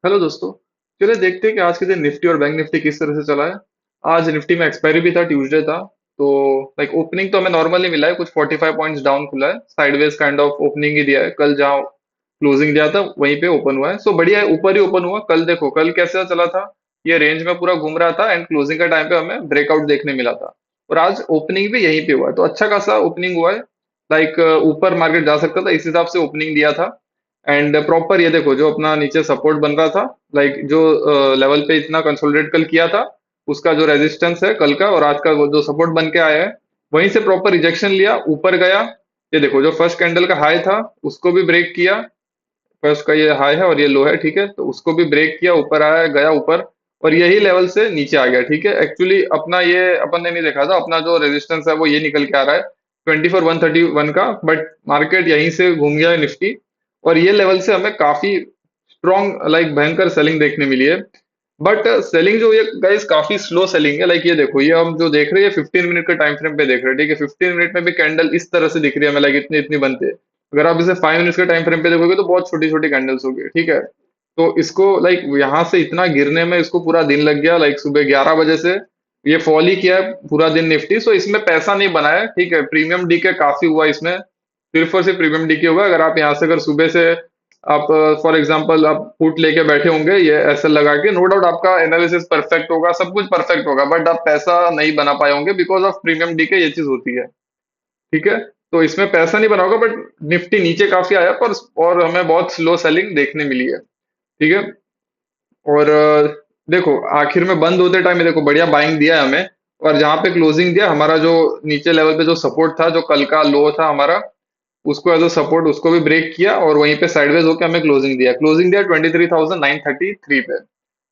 Hello दोस्तों। चलिए देखते हैं कि आज के दिन निफ्टी और बैंक निफ्टी किस तरह से चला है। आज निफ्टी में एक्सपायरी भी था, ट्यूसडे था। तो लाइक ओपनिंग तो हमें नॉर्मली मिला है, कुछ 45 पॉइंट्स डाउन खुला है, साइडवेज काइंड ऑफ ओपनिंग ही दिया है। कल जहाँ क्लोजिंग दिया था वहीं पे ओपन हुआ है, सो बढ़िया है, ऊपर ही ओपन हुआ। कल देखो कल कैसा चला था, ये रेंज में पूरा घूम रहा था एंड क्लोजिंग का टाइम पे हमें ब्रेकआउट देखने मिला था। और आज ओपनिंग भी यहीं पे हुआ है, तो अच्छा खासा ओपनिंग हुआ है। लाइक ऊपर मार्केट जा सकता था, इस हिसाब से ओपनिंग दिया था। एंड प्रॉपर ये देखो जो अपना नीचे सपोर्ट बन रहा था, लाइक जो लेवल पे इतना कंसोलिडेट कल किया था, उसका जो रेजिस्टेंस है कल का और आज का वो जो सपोर्ट बन के आया है, वहीं से प्रॉपर रिजेक्शन लिया, ऊपर गया। ये देखो जो फर्स्ट कैंडल का हाई था उसको भी ब्रेक किया। फर्स्ट का ये हाई है और ये लो है, ठीक है, तो उसको भी ब्रेक किया, ऊपर आया, गया ऊपर, और यही लेवल से नीचे आ गया। ठीक है, एक्चुअली अपना ये अपन ने नहीं देखा था, अपना जो रेजिस्टेंस है वो ये निकल के आ रहा है 24,131 का, बट मार्केट यहीं से घूम गया है निफ्टी। और ये लेवल से हमें काफी स्ट्रॉन्ग लाइक भयंकर सेलिंग देखने मिली है। बट सेलिंग जो ये गाइस काफी स्लो सेलिंग है। लाइक ये देखो, ये हम जो देख रहे हैं 15 मिनट के टाइम फ्रेम पे देख रहे हैं, ठीक है, 15 मिनट में भी कैंडल इस तरह से दिख रही है हमें, लाइक इतनी इतनी बनती है। अगर आप इसे 5 मिनट्स के टाइम फ्रेम पे देखोगे तो बहुत छोटी छोटी कैंडल्स होगी, ठीक है। तो इसको लाइक यहाँ से इतना गिरने में इसको पूरा दिन लग गया, लाइक सुबह 11 बजे से ये फॉल ही किया है पूरा दिन निफ्टी। सो इसमें पैसा नहीं बनाया, ठीक है, प्रीमियम डीके काफी हुआ इसमें, सिर्फ और सिर्फ प्रीमियम डीके होगा। अगर आप यहाँ से अगर सुबह से आप फॉर एग्जांपल आप पुट लेके बैठे होंगे ये ऐसे लगा के, नो डाउट आपका एनालिसिस परफेक्ट होगा, सब कुछ परफेक्ट होगा, बट आप पैसा नहीं बना पाए होंगे बिकॉज ऑफ प्रीमियम डीके, ये चीज होती है। ठीक है, तो इसमें पैसा नहीं बना होगा, बट निफ्टी नीचे काफी आया पर, और हमें बहुत स्लो सेलिंग देखने मिली है। ठीक है, और देखो आखिर में बंद होते टाइम में देखो बढ़िया बाइंग दिया है हमें। और जहां पे क्लोजिंग दिया हमारा, जो नीचे लेवल पे जो सपोर्ट था, जो कल का लो था हमारा, उसको एज अ सपोर्ट उसको भी ब्रेक किया और वहीं पे साइडवेज होकर हमें क्लोजिंग दिया 23,933 पे।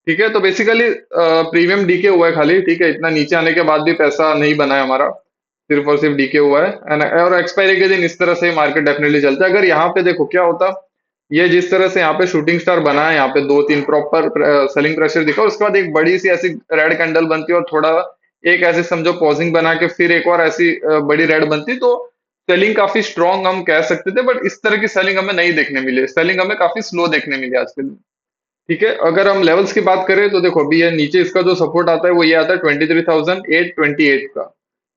ठीक है, तो बेसिकली प्रीमियम डीके हुआ है खाली, ठीक है, इतना नीचे आने के बाद भी पैसा नहीं बना है हमारा, सिर्फ और सिर्फ डीके हुआ है। और एक्सपायरी के दिन इस तरह से मार्केट डेफिनेटली चलता है। अगर यहाँ पे देखो क्या होता, ये जिस तरह से यहाँ पे शूटिंग स्टार बना है, यहाँ पे दो तीन प्रॉपर सेलिंग प्रेशर दिखा, उसके बाद एक बड़ी सी ऐसी रेड कैंडल बनती है और थोड़ा एक ऐसे समझो पॉजिंग बना के फिर एक और ऐसी बड़ी रेड बनती, तो सेलिंग काफी स्ट्रॉन्ग हम कह सकते थे। बट इस तरह की सेलिंग हमें नहीं देखने मिली, सेलिंग हमें काफी स्लो देखने मिली आज के दिन। ठीक है, अगर हम लेवल्स की बात करें तो देखो अभी ये नीचे इसका जो सपोर्ट आता है वो ये आता है 23,828 का।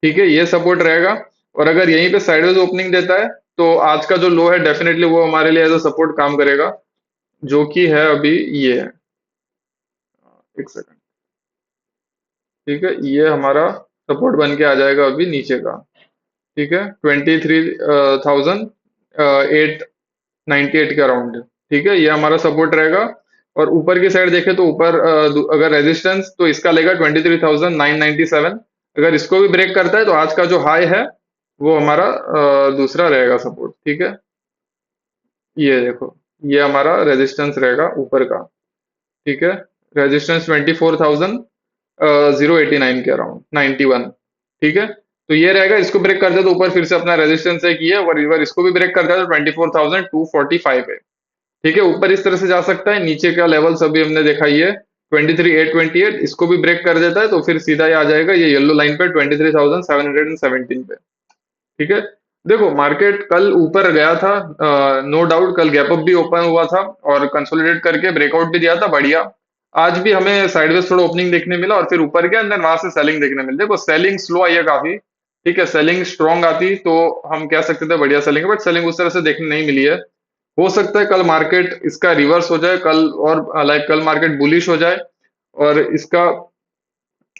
ठीक है, ये सपोर्ट रहेगा। और अगर यहीं पे साइडवेज ओपनिंग देता है तो आज का जो लो है डेफिनेटली वो हमारे लिए एज अ सपोर्ट काम करेगा, जो कि है अभी ये है। एक सेकंड। ठीक है, ये हमारा सपोर्ट बन के आ जाएगा अभी नीचे का। ठीक है, 23,898 के अराउंड। ठीक है, ये हमारा सपोर्ट रहेगा। और ऊपर की साइड देखें तो ऊपर अगर रेजिस्टेंस तो इसका लेगा 23,997। अगर इसको भी ब्रेक करता है तो आज का जो हाई है वो हमारा दूसरा रहेगा सपोर्ट। ठीक है, ये देखो, ये हमारा रेजिस्टेंस रहेगा ऊपर का। ठीक है, रेजिस्टेंस 24,089 के अराउंड 91। ठीक है, तो ये रहेगा, इसको ब्रेक कर दे तो ऊपर फिर से अपना रेजिस्टेंस है कि है, और रिवर इसको भी ब्रेक कर दिया तो 24,245 है। ठीक है, ऊपर इस तरह से जा सकता है, नीचे का लेवल अभी हमने देखा ये 23,828, इसको भी ब्रेक कर देता है तो फिर सीधा ये आ जाएगा ये येलो लाइन पे 23,717 पे। ठीक है, देखो मार्केट कल ऊपर गया था, नो डाउट कल गैप अप भी ओपन हुआ था और कंसोलिडेट करके ब्रेकआउट भी दिया था बढ़िया। आज भी हमें साइडवेज थोड़ा ओपनिंग देखने मिला और फिर ऊपर गया, अंदर वहां से सेलिंग देखने मिली। देखो सेलिंग स्लो आई है काफी, ठीक है, सेलिंग स्ट्रांग आती तो हम कह सकते थे बढ़िया सेलिंग है, बट सेलिंग उस तरह से देखने नहीं मिली है। हो सकता है कल मार्केट इसका रिवर्स हो जाए कल, और लाइक कल मार्केट बुलिश हो जाए और इसका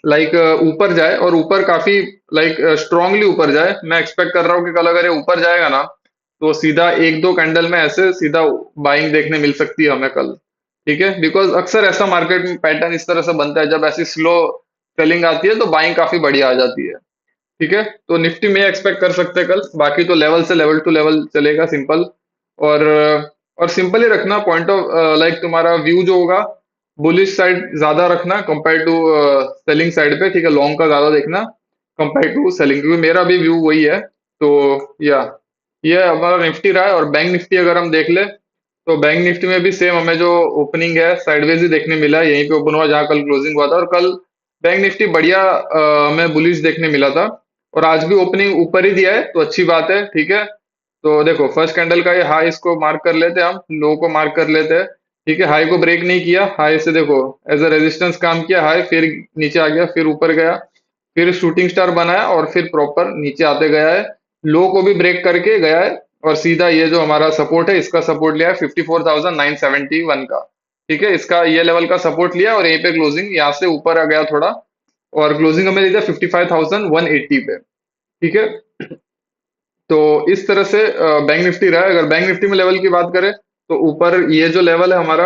लाइक ऊपर जाए, और ऊपर काफी लाइक स्ट्रांगली ऊपर जाए। मैं एक्सपेक्ट कर रहा हूँ कि कल अगर ये ऊपर जाएगा ना तो सीधा एक दो कैंडल में ऐसे सीधा बाइंग देखने मिल सकती है हमें कल। ठीक है, बिकॉज अक्सर ऐसा मार्केट में पैटर्न इस तरह से बनता है, जब ऐसी स्लो सेलिंग आती है तो बाइंग काफी बढ़िया आ जाती है। ठीक है, तो निफ्टी में एक्सपेक्ट कर सकते हैं कल, बाकी तो लेवल से लेवल टू लेवल चलेगा सिंपल। और और सिंपल ही रखना पॉइंट ऑफ लाइक तुम्हारा व्यू जो होगा, बुलिश साइड ज्यादा रखना कंपेयर टू सेलिंग साइड पे। ठीक है, लॉन्ग का ज्यादा देखना कंपेयर टू सेलिंग, क्योंकि मेरा भी व्यू वही है। तो या ये हमारा निफ्टी रहा है। और बैंक निफ्टी अगर हम देख ले तो बैंक निफ्टी में भी सेम हमें जो ओपनिंग है साइडवेज ही देखने मिला है, यहीं पे ओपन हुआ जहां कल क्लोजिंग हुआ था। और कल बैंक निफ्टी बढ़िया हमें बुलिश देखने मिला था, और आज भी ओपनिंग ऊपर ही दिया है तो अच्छी बात है। ठीक है, तो देखो फर्स्ट कैंडल का ये हाई इसको मार्क कर लेते हैं, हम लो को मार्क कर लेते हैं। ठीक है, हाई को ब्रेक नहीं किया, हाई से देखो एज अ रेजिस्टेंस काम किया, हाई फिर नीचे आ गया, फिर ऊपर गया, फिर शूटिंग स्टार बनाया और फिर प्रॉपर नीचे आते गया है, लो को भी ब्रेक करके गया है और सीधा ये जो हमारा सपोर्ट है इसका सपोर्ट लिया है 54,971 का। ठीक है, इसका ये लेवल का सपोर्ट लिया और यहीं पे क्लोजिंग यहाँ से ऊपर आ गया थोड़ा, और क्लोजिंग हमें दी था 55,180 पे। ठीक है, तो इस तरह से बैंक निफ्टी रहा है। अगर बैंक निफ्टी में लेवल की बात करें तो ऊपर ये जो लेवल है हमारा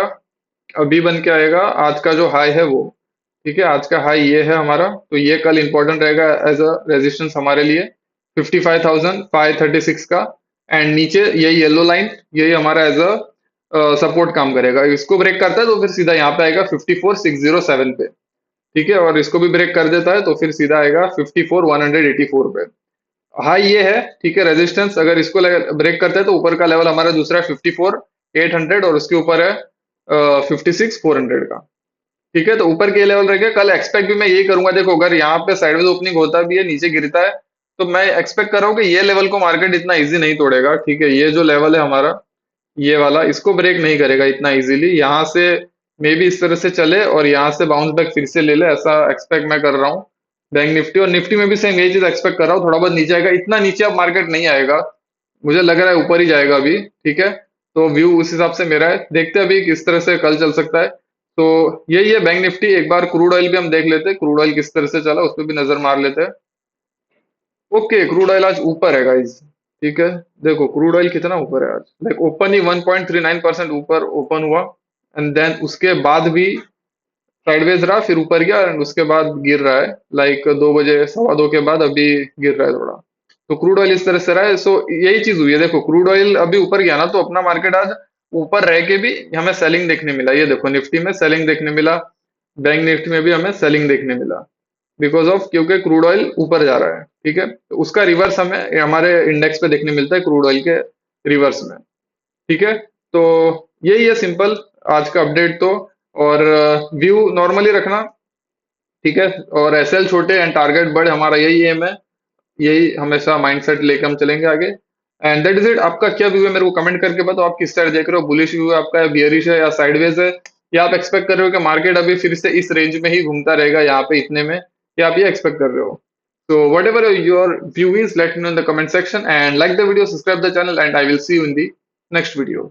अभी बन के आएगा, आज का जो हाई है वो। ठीक है, आज का हाई ये है हमारा, तो ये कल इंपॉर्टेंट रहेगा एज अ रेजिस्टेंस हमारे लिए 55,536 का। एंड नीचे यही येलो लाइन, यही हमारा एज अ सपोर्ट काम करेगा। इसको ब्रेक करता है तो फिर सीधा यहाँ पे आएगा 54,607 पे। ठीक है, और इसको भी ब्रेक कर देता है तो फिर सीधा आएगा 54,184 पे। हाँ ये है, ठीक है, रेजिस्टेंस अगर इसको ब्रेक करता है तो ऊपर का लेवल हमारा दूसरा है 54,800 और उसके ऊपर है 56,400 का। ठीक है, तो ऊपर के लेवल रखे, कल एक्सपेक्ट भी मैं यही करूंगा। देखो अगर यहाँ पे साइडवेज ओपनिंग होता भी है, नीचे गिरता है, तो मैं एक्सपेक्ट कर रहा हूँ कि ये लेवल को मार्केट इतना इजी नहीं तोड़ेगा। ठीक है, ये जो लेवल है हमारा ये वाला, इसको ब्रेक नहीं करेगा इतना इजीली। यहाँ से मे भी इस तरह से चले और यहाँ से बाउंस बैक फिर से ले ले, ऐसा एक्सपेक्ट मैं कर रहा हूँ। बैंक निफ्टी और निफ्टी में भी सेम यही चीज एक्सपेक्ट कर रहा हूँ, थोड़ा बहुत नीचे आएगा, इतना नीचे अब मार्केट नहीं आएगा, मुझे लग रहा है ऊपर ही जाएगा अभी। ठीक है, तो व्यू उस हिसाब से मेरा है, देखते हैं अभी किस तरह से कल चल सकता है। तो यही है बैंक निफ्टी। एक बार क्रूड ऑयल भी हम देख लेते हैं, क्रूड ऑयल किस तरह से चला उस पर भी नजर मार लेते हैं। ओके, क्रूड ऑयल आज ऊपर है गाइस। ठीक है, देखो क्रूड ऑयल कितना ऊपर है आज, लाइक ओपन ही 1.39% ऊपर ओपन हुआ, एंड देन उसके बाद भी साइडवेज रहा, फिर ऊपर गया एंड उसके बाद गिर रहा है, लाइक 2 बजे, 2:15 के बाद अभी गिर रहा है थोड़ा। तो क्रूड ऑयल इस तरह से रहा है। सो यही चीज हुई है, देखो क्रूड ऑयल अभी ऊपर गया ना, तो अपना मार्केट आज ऊपर रह के भी हमें सेलिंग देखने मिला। ये देखो निफ्टी में सेलिंग देखने मिला, बैंक निफ्टी में भी हमें सेलिंग देखने मिला, बिकॉज ऑफ क्योंकि क्रूड ऑयल ऊपर जा रहा है। ठीक है, तो उसका रिवर्स हमें हमारे इंडेक्स पे देखने मिलता है, क्रूड ऑयल के रिवर्स में। ठीक है, तो यही है सिंपल आज का अपडेट तो। और व्यू नॉर्मली रखना, ठीक है, और एसएल छोटे एंड टारगेट बड़े, हमारा यही एम है, यही हमेशा माइंडसेट लेकर हम चलेंगे आगे। And that is it. आपका क्या व्यू है मेरे को कमेंट करके बताओ, आप किस साइड देख रहे हो, बुलिश व्यू है आपका, या बियरिश है, या साइडवेज है, या आप एक्सपेक्ट कर रहे हो कि मार्केट अभी फिर से इस रेंज में ही घूमता रहेगा यहाँ पे इतने में, या आप ये एक्सपेक्ट कर रहे हो। So whatever your view is, let me know in the comment section and like the video, subscribe the channel, and I will see you in the next video.